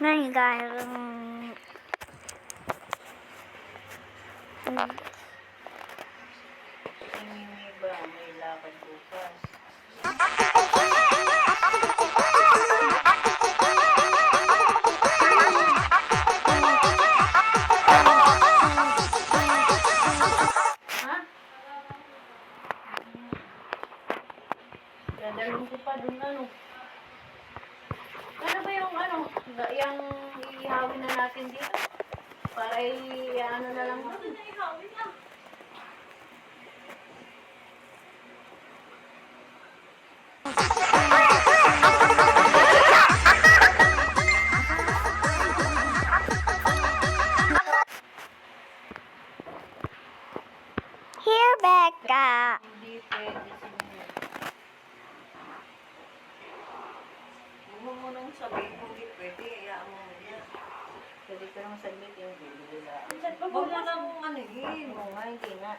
Ngayon guys, Hindi ba may lakad bukas? Ha? Dadalhin ko pa dun ano. Ano ba yung ano? Yung ihawin na natin dito? Para ano na lang dun. here Becca. Hindi pwede sinunod. Huwag mo munang sabihin kung hindi pwede. Hayaan mo muna. Pwede ka nang saglit yung bibili lang. Huwag mo nang ano yun. Oo nga, hindi nga.